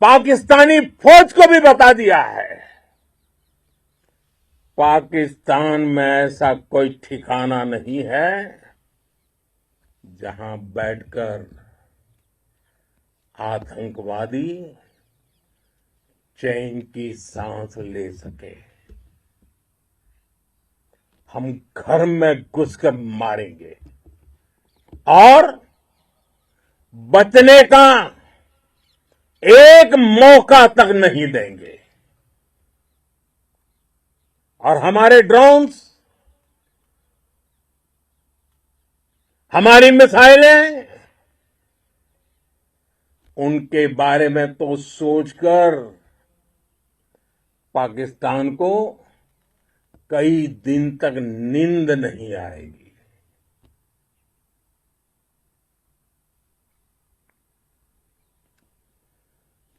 पाकिस्तानी फौज को भी बता दिया है, पाकिस्तान में ऐसा कोई ठिकाना नहीं है जहां बैठकर आतंकवादी चैन की सांस ले सके। हम घर में घुसकर मारेंगे और बचने का एक मौका तक नहीं देंगे। और हमारे ड्रोन्स, हमारी मिसाइलें, उनके बारे में तो सोचकर पाकिस्तान को कई दिन तक नींद नहीं आएगी।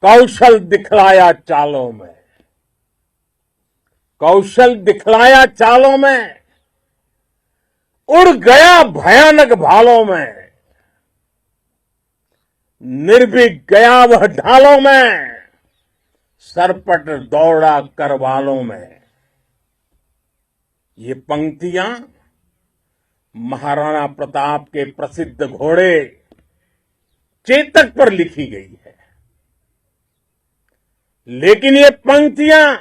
कौशल दिखलाया चालों में, कौशल दिखलाया चालों में, उड़ गया भयानक भालों में, निर्भीक गया वह ढालों में, सरपट दौड़ा करवालों में। ये पंक्तियां महाराणा प्रताप के प्रसिद्ध घोड़े चेतक पर लिखी गई है, लेकिन ये पंक्तियां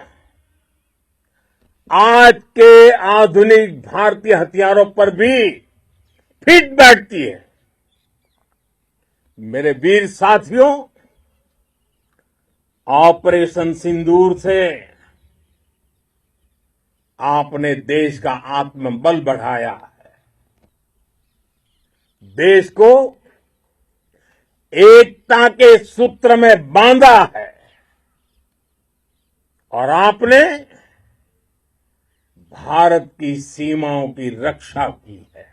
आज के आधुनिक भारतीय हथियारों पर भी फिट बैठती है। मेरे वीर साथियों, ऑपरेशन सिंदूर से आपने देश का आत्मबल बढ़ाया है, देश को एकता के सूत्र में बांधा है और आपने भारत की सीमाओं की रक्षा की है।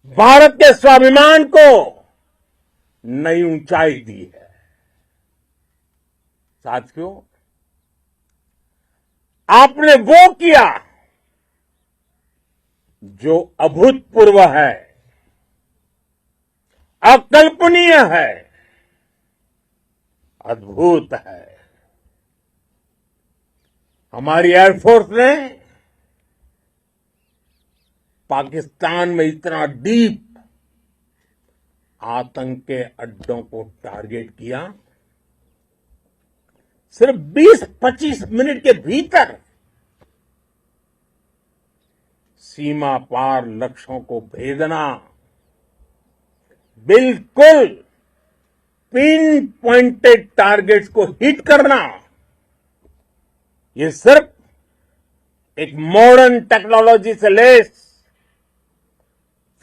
भारत के स्वाभिमान को नई ऊंचाई दी है। साथियों, आपने वो किया जो अभूतपूर्व है, अकल्पनीय है, अद्भुत है। हमारी एयरफोर्स ने पाकिस्तान में इतना डीप आतंक के अड्डों को टारगेट किया, सिर्फ 20-25 मिनट के भीतर सीमा पार लक्ष्यों को भेदना, बिल्कुल पिन पॉइंटेड टारगेट्स को हिट करना, ये सिर्फ एक मॉडर्न टेक्नोलॉजी से लेस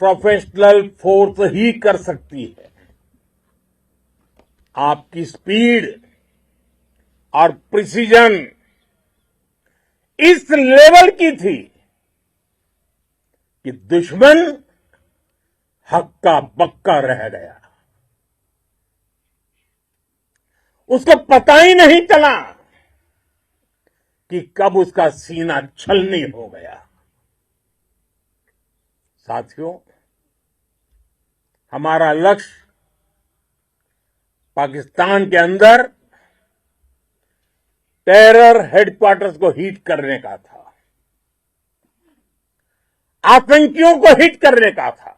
प्रोफेशनल फोर्स ही कर सकती है। आपकी स्पीड और प्रिसीजन इस लेवल की थी कि दुश्मन हक्का बक्का रह गया। उसको पता ही नहीं चला कि कब उसका सीना छलनी हो गया। साथियों, हमारा लक्ष्य पाकिस्तान के अंदर टेरर हेडक्वार्टर्स को हिट करने का था, आतंकियों को हिट करने का था,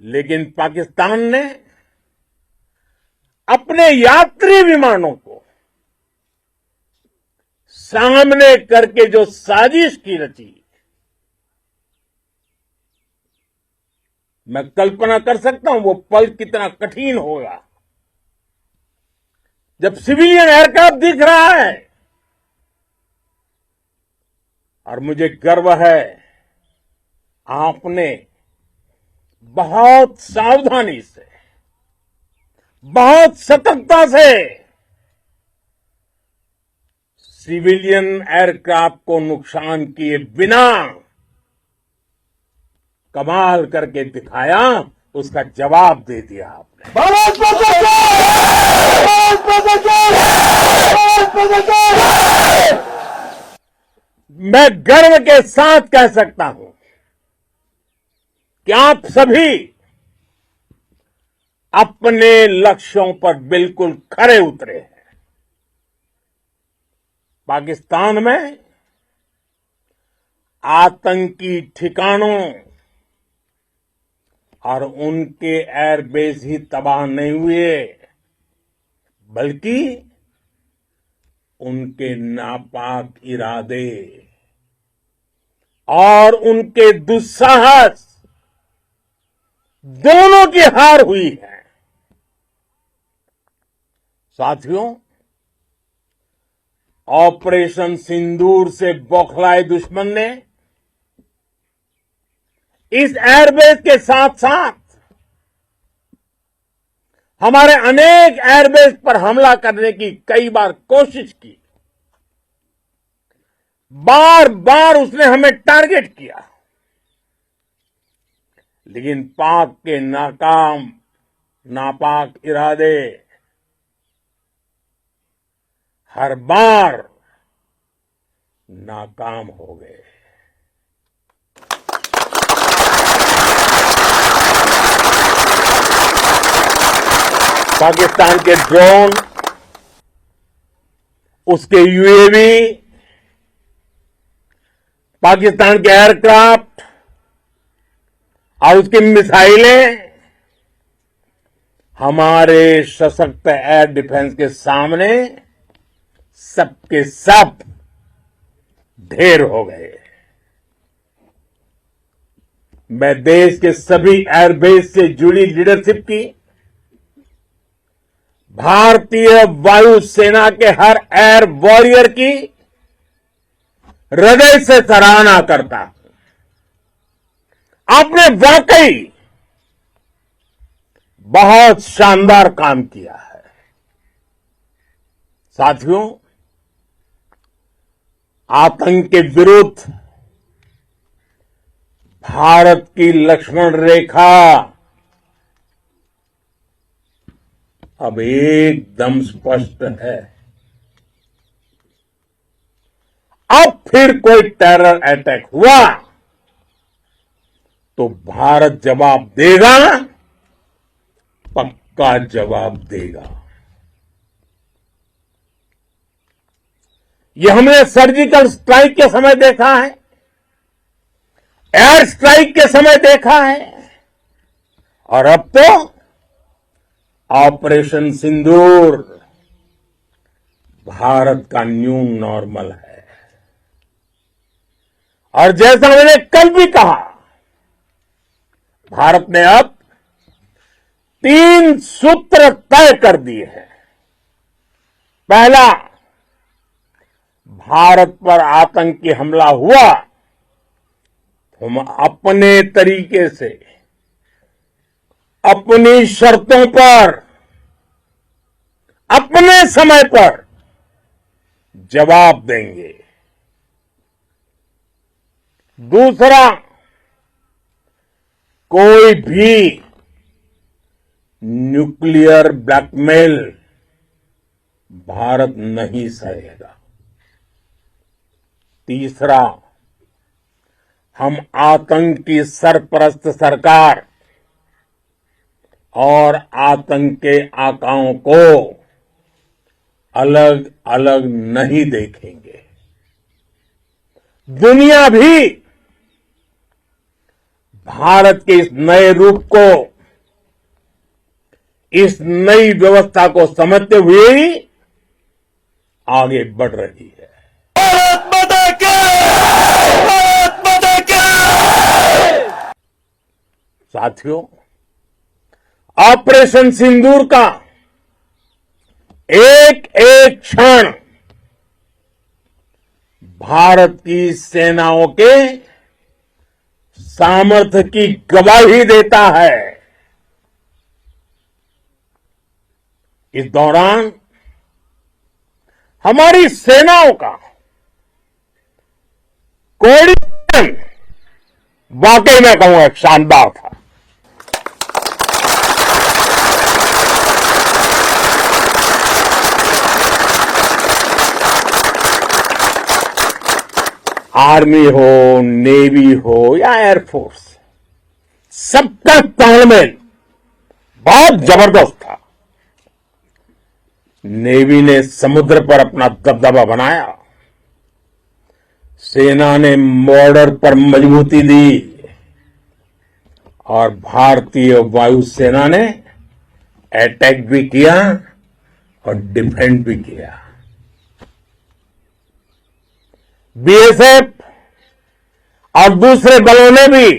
लेकिन पाकिस्तान ने अपने यात्री विमानों को सामने करके जो साजिश की रची, मैं कल्पना कर सकता हूं वो पल कितना कठिन होगा जब सिविलियन एयरक्राफ्ट दिख रहा है। और मुझे गर्व है, आपने बहुत सावधानी से, बहुत सतर्कता से सिविलियन एयरक्राफ्ट को नुकसान किए बिना कमाल करके दिखाया, उसका जवाब दे दिया आपने। भारत माता की जय! भारत माता की जय! भारत माता की जय! मैं गर्व के साथ कह सकता हूं कि आप सभी अपने लक्ष्यों पर बिल्कुल खरे उतरे हैं। पाकिस्तान में आतंकी ठिकानों और उनके एयरबेस ही तबाह नहीं हुए, बल्कि उनके नापाक इरादे और उनके दुस्साहस दोनों की हार हुई है। साथियों, ऑपरेशन सिंदूर से बौखलाए दुश्मन ने इस एयरबेस के साथ साथ हमारे अनेक एयरबेस पर हमला करने की कई बार कोशिश की। बार बार उसने हमें टारगेट किया, लेकिन पाक के नापाक इरादे हर बार नाकाम हो गए। पाकिस्तान के ड्रोन, उसके यूएवी, पाकिस्तान के एयरक्राफ्ट और उसकी मिसाइलें हमारे सशक्त एयर डिफेंस के सामने सबके सब ढेर हो गए। मैं देश के सभी एयरबेस से जुड़ी लीडरशिप की, भारतीय वायुसेना के हर एयर वॉरियर की हृदय से सराहना करता हूं। आपने वाकई बहुत शानदार काम किया है। साथियों, आतंक के विरुद्ध भारत की लक्ष्मण रेखा अब एकदम स्पष्ट है। अब फिर कोई टेरर अटैक हुआ तो भारत जवाब देगा, पक्का जवाब देगा। ये हमने सर्जिकल स्ट्राइक के समय देखा है, एयर स्ट्राइक के समय देखा है, और अब तो ऑपरेशन सिंदूर भारत का न्यू नॉर्मल है। और जैसा मैंने कल भी कहा, भारत ने अब 3 सूत्र तय कर दिए हैं। पहला, भारत पर आतंकी हमला हुआ, हम अपने तरीके से, अपनी शर्तों पर, अपने समय पर जवाब देंगे। दूसरा, कोई भी न्यूक्लियर ब्लैकमेल भारत नहीं सहेगा। तीसरा, हम आतंक की सरपरस्त सरकार और आतंक के आकाओं को अलग अलग नहीं देखेंगे। दुनिया भी भारत के इस नए रूप को, इस नई व्यवस्था को समझते हुए ही आगे बढ़ रही है। भारत माता की! भारत माता की! साथियों, ऑपरेशन सिंदूर का एक एक क्षण भारत की सेनाओं के सामर्थ्य की गवाही देता है। इस दौरान हमारी सेनाओं का कोऑर्डिनेशन वाकई में कहूंगा शानदार था। आर्मी हो, नेवी हो या एयरफोर्स, सबका तालमेल बहुत जबरदस्त था। नेवी ने समुद्र पर अपना दबदबा बनाया, सेना ने बॉर्डर पर मजबूती दी और भारतीय वायुसेना ने अटैक भी किया और डिफेंड भी किया। बीएसएफ और दूसरे बलों ने भी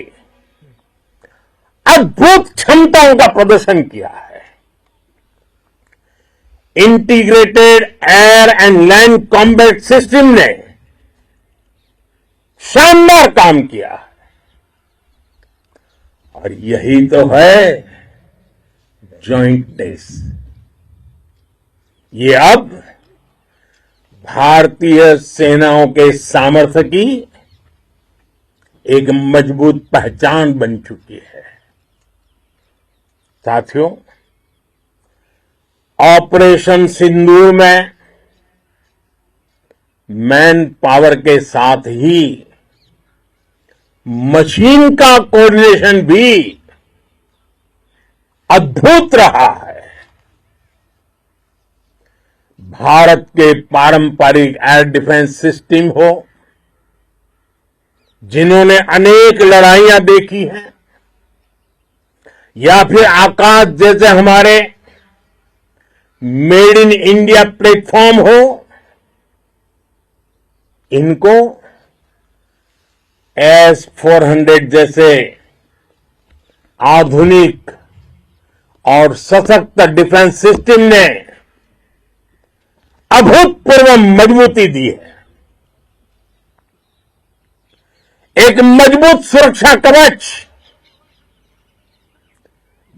अद्भुत क्षमताओं का प्रदर्शन किया है। Integrated air and land combat system ने शानदार काम किया है और यही तो है जॉइंटनेस। ये अब भारतीय सेनाओं के सामर्थ्य की एक मजबूत पहचान बन चुकी है। साथियों, ऑपरेशन सिंदूर में मैन पावर के साथ ही मशीन का कोऑर्डिनेशन भी अद्भुत रहा है। भारत के पारंपरिक एयर डिफेंस सिस्टम हो, जिन्होंने अनेक लड़ाइयां देखी हैं, या फिर आकाश जैसे हमारे मेड इन इंडिया प्लेटफॉर्म हो, इनको S-400 जैसे आधुनिक और सशक्त डिफेंस सिस्टम ने अभूतपूर्व मजबूती दी है। एक मजबूत सुरक्षा कवच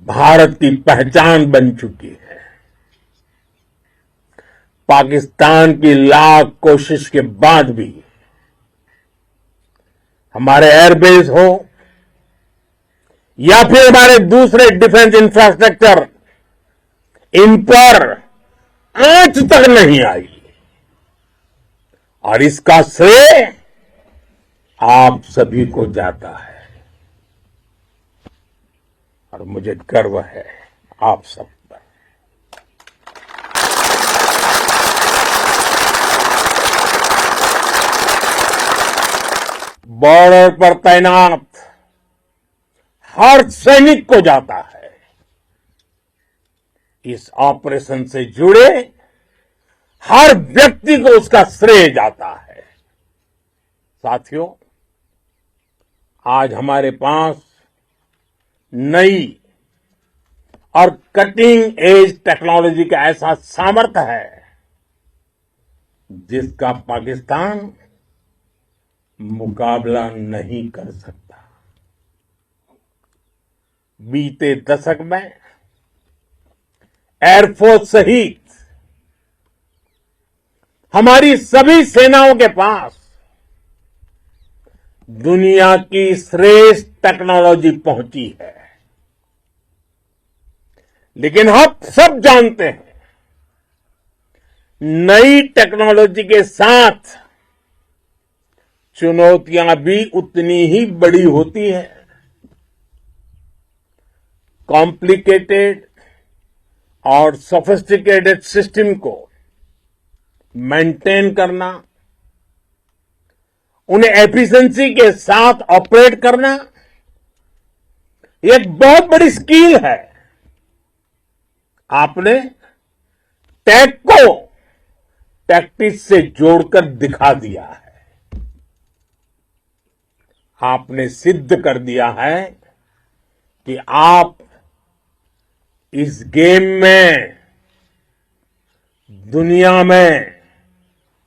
भारत की पहचान बन चुकी है। पाकिस्तान की लाख कोशिश के बाद भी हमारे एयरबेस हो या फिर हमारे दूसरे डिफेंस इंफ्रास्ट्रक्चर, इन पर आंच तक नहीं आई और इसका श्रेय आप सभी को जाता है और मुझे गर्व है आप सब पर। बॉर्डर पर तैनात हर सैनिक को जाता है। इस ऑपरेशन से जुड़े हर व्यक्ति को उसका श्रेय जाता है। साथियों, आज हमारे पास नई और कटिंग एज टेक्नोलॉजी का ऐसा सामर्थ्य है जिसका पाकिस्तान मुकाबला नहीं कर सकता। बीते दशक में एयरफोर्स सहित हमारी सभी सेनाओं के पास दुनिया की श्रेष्ठ टेक्नोलॉजी पहुंची है। लेकिन हम सब जानते हैं, नई टेक्नोलॉजी के साथ चुनौतियां भी उतनी ही बड़ी होती हैं। कॉम्प्लिकेटेड और सोफिस्टिकेटेड सिस्टम को मेंटेन करना, उन्हें एफिशिएंसी के साथ ऑपरेट करना, एक बहुत बड़ी स्किल है। आपने टेक को टैक्टिक्स से जोड़कर दिखा दिया है। आपने सिद्ध कर दिया है कि आप इस गेम में दुनिया में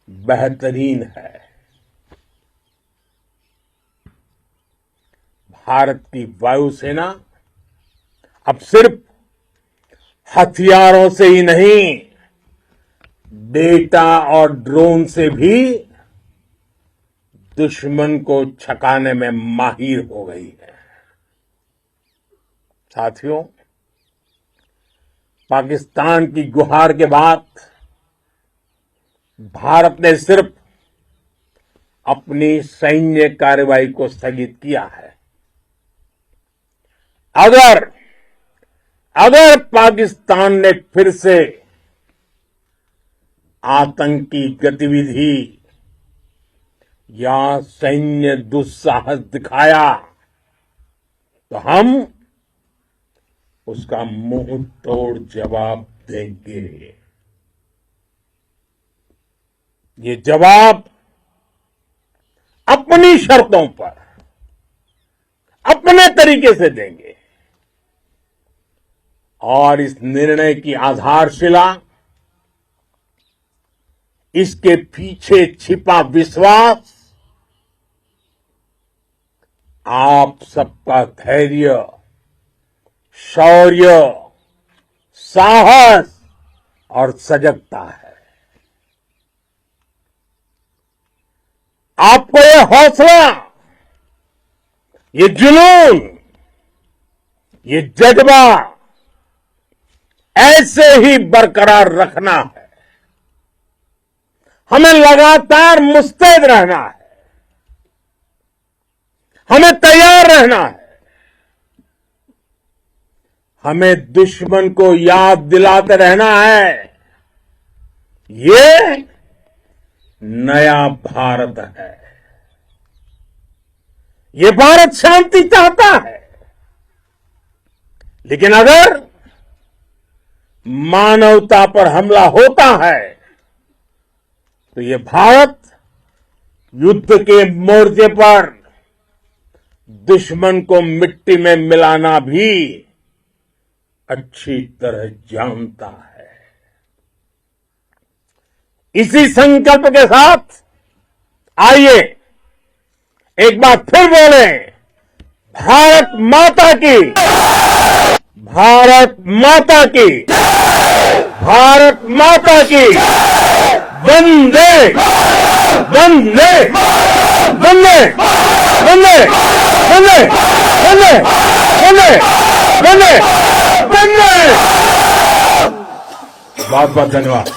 बेहतरीन है। भारत की वायुसेना अब सिर्फ हथियारों से ही नहीं, डेटा और ड्रोन से भी दुश्मन को छकाने में माहिर हो गई है। साथियों, पाकिस्तान की गुहार के बाद भारत ने सिर्फ अपनी सैन्य कार्रवाई को स्थगित किया है। अगर अगर पाकिस्तान ने फिर से आतंकी गतिविधि या सैन्य दुस्साहस दिखाया तो हम उसका मुंह तोड़ जवाब देंगे। ये जवाब अपनी शर्तों पर अपने तरीके से देंगे और इस निर्णय की आधारशिला इसके पीछे छिपा विश्वास आप सबका धैर्य, शौर्य, साहस और सजगता है। आपको ये हौसला, ये जुनून, ये जज्बा ऐसे ही बरकरार रखना है। हमें लगातार मुस्तैद रहना है, हमें तैयार रहना है। हमें दुश्मन को याद दिलाते रहना है, ये नया भारत है। ये भारत शांति चाहता है, लेकिन अगर मानवता पर हमला होता है तो ये भारत युद्ध के मोर्चे पर दुश्मन को मिट्टी में मिलाना भी अच्छी तरह जानता है। इसी संकल्प के साथ आइए एक बार फिर बोले, भारत माता की, भारत माता की, भारत माता की, वंदे वंदे वंदे वंदे वंदे वंदे वंदे वंदे वंदे। बहुत बहुत धन्यवाद।